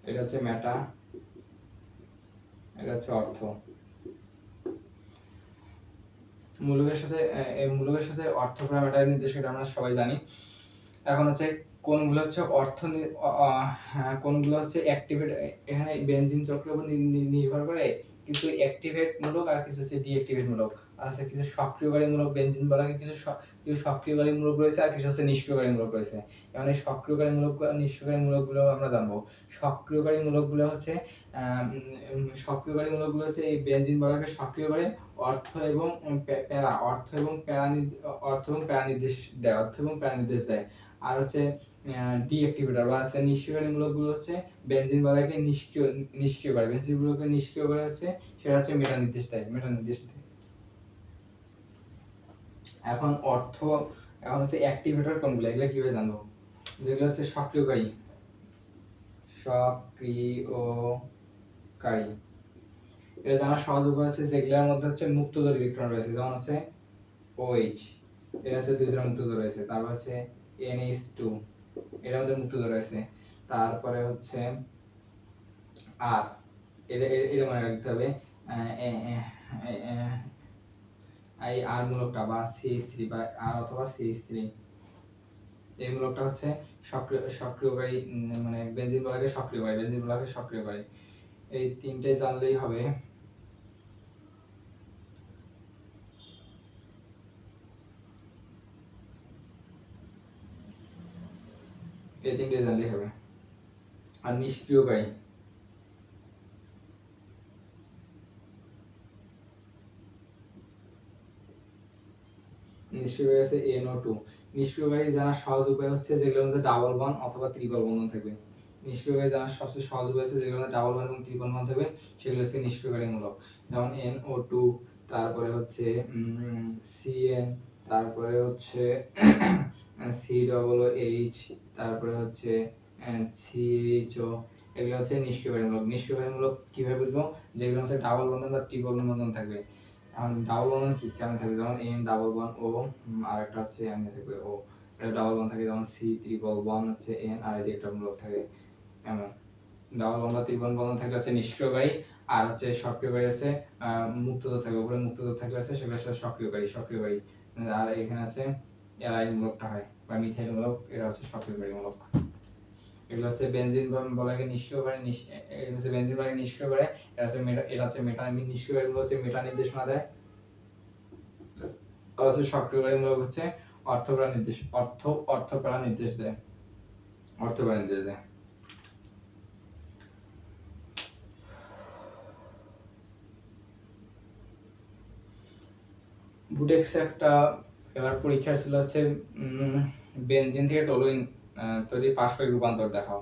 এটা হচ্ছে মেটা, এটা হচ্ছে অর্থ। মূলকের সাথে অর্থ প্যারামিটার নির্দেশ এটা আমরা সবাই জানি। এখন হচ্ছে কোনগুলো হচ্ছে কোনগুলো হচ্ছে অ্যাক্টিভেট, এখানে বেনজিন চক্রের উপর নির্ভর করে কিছু অ্যাক্টিভেট মূলক আর কিছু হচ্ছে ডিঅ্যাক্টিভেট মূলক, আর আছে কিছু সক্রিয়কারী মূলক বেনজিন বলা হয়, কিছু সক্রিয়কারী মূলক রয়েছে আর কিছু হচ্ছে নিষ্ক্রিয়কারী মূলক রয়েছে। এখন এই সক্রিয়কারী মূলক নিষ্ক্রিয়কারী মূলকগুলো আমরা জানবো। সক্রিয়কারী মূলকগুলো হচ্ছে এই বেনজিন বলাকে সক্রিয় করে অর্থ এবং প্যারা নির্দেশ দেয়। আর হচ্ছে ডিঅ্যাক্টিভেটর বা হচ্ছে নিষ্ক্রিয়কারী মূলকগুলো হচ্ছে বেনজিন বলাকে নিষ্ক্রিয় করে, বেনজিন গুলোকে নিষ্ক্রিয় করে হচ্ছে সেটা হচ্ছে মেটা নির্দেশ দেয়। এখন হচ্ছে অ্যাক্টিভেটর কোনগুলো, এগুলো কিভাবে জানবো? যেগুলো হচ্ছে সক্রিয়কারী, এটা জানার সহজ উপায় হচ্ছে যেগুলোর মধ্যে হচ্ছে মুক্তদর ইলেকট্রন রয়েছে, যেমন হচ্ছে OH, এর হচ্ছে 2 জোড়া মুক্তদর রয়েছে। তারপর হচ্ছে NH2, এর মধ্যে মুক্তদর রয়েছে। তারপরে হচ্ছে আর এটা মনে রাখতে হবে, এই আর মূলকটা বা CH3 বা আর অথবা CH3, এই মূলকটা হচ্ছে সক্রিয়কারী, মানে বেনজিন বলাকে সক্রিয় করে। এই তিনটে জানলেই হবে। এই তিনটে জানলেই হবে। আর নিষ্ক্রিয়কারী, আছে NO2, নিষ্ক্রিয়কারী জানার সহজ উপায় হচ্ছে যেগুলোর মধ্যে ডাবল বন্ড অথবা ত্রিপল বন্ধন থাকবে। নিষ্ক্রিয়কারী জানার সবচেয়ে সহজ উপায় হচ্ছে যেগুলোর মধ্যে ডাবল বন্ড এবং ত্রিপল বন্ধন থাকবে সেগুলো হচ্ছে নিষ্ক্রিয়কারীমূলক। যেমন NO2, তারপরে হচ্ছে CN, তারপরে হচ্ছে COOH, তারপরে হচ্ছে CHO, এগুলো হচ্ছে নিষ্ক্রিয়কারীমূলক। নিষ্ক্রিয়কারীমূলক কিভাবে বুঝবো? যেগুলো হচ্ছে ডাবল বন্ধন বা ট্রিপল বন্ধন থাকবে। ডাবল বন্ধন কি কেমন থাকবে? যেমন N ডাবল বন্ড O, আর একটা হচ্ছে N থাকবে O, এটা ডাবল বন্ড থাকে। যেমন C ট্রিপল বন্ড হচ্ছে N, আর এই একটা মূলক থাকে এমন। ডাবল বন্ড বা ত্রিপল বন্ধন থাকলে হচ্ছে নিষ্ক্রিয়কারী, আর হচ্ছে সক্রিয়কারী আছে মুক্তজোড় থাকবে, উপরে মুক্তজোড় থাকলে আছে সেগুলো হচ্ছে সক্রিয়কারী। আর এখানে আছে অ্যালাইন মূলকটা হয় বা মিথাইল মূলক, এটা হচ্ছে সক্রিয়কারী মূলক। এগুলো হচ্ছে বেনজিন বলাকে নিষ্ক্রিয় করে, এটা হচ্ছে বেনজিন বলাকে নিষ্ক্রিয় করে, এটা হচ্ছে মেটা নিষ্ক্রিয়কারী মূলক হচ্ছে মেটা নির্দেশনা দেয়, আর হচ্ছে সক্রিয়কারী মূলক হচ্ছে অর্থপ্রাণ নির্দেশ দেয়। বুটেক্সে একটা এবার পরীক্ষা ছিল হচ্ছে বেনজিন থেকে টলুইন তৈরি পারস্পরিক রূপান্তর দেখাও।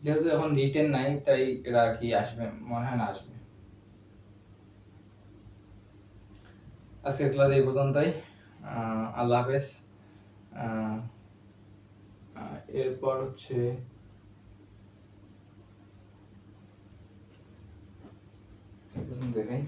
যেহেতু এখন রিটেন নাই তাই এটা আর কি আসবে মনে হয় না আসবে। আজকের ক্লাস এই পর্যন্তই। আল্লাহ হাফেজ। এরপর হচ্ছে দেখাই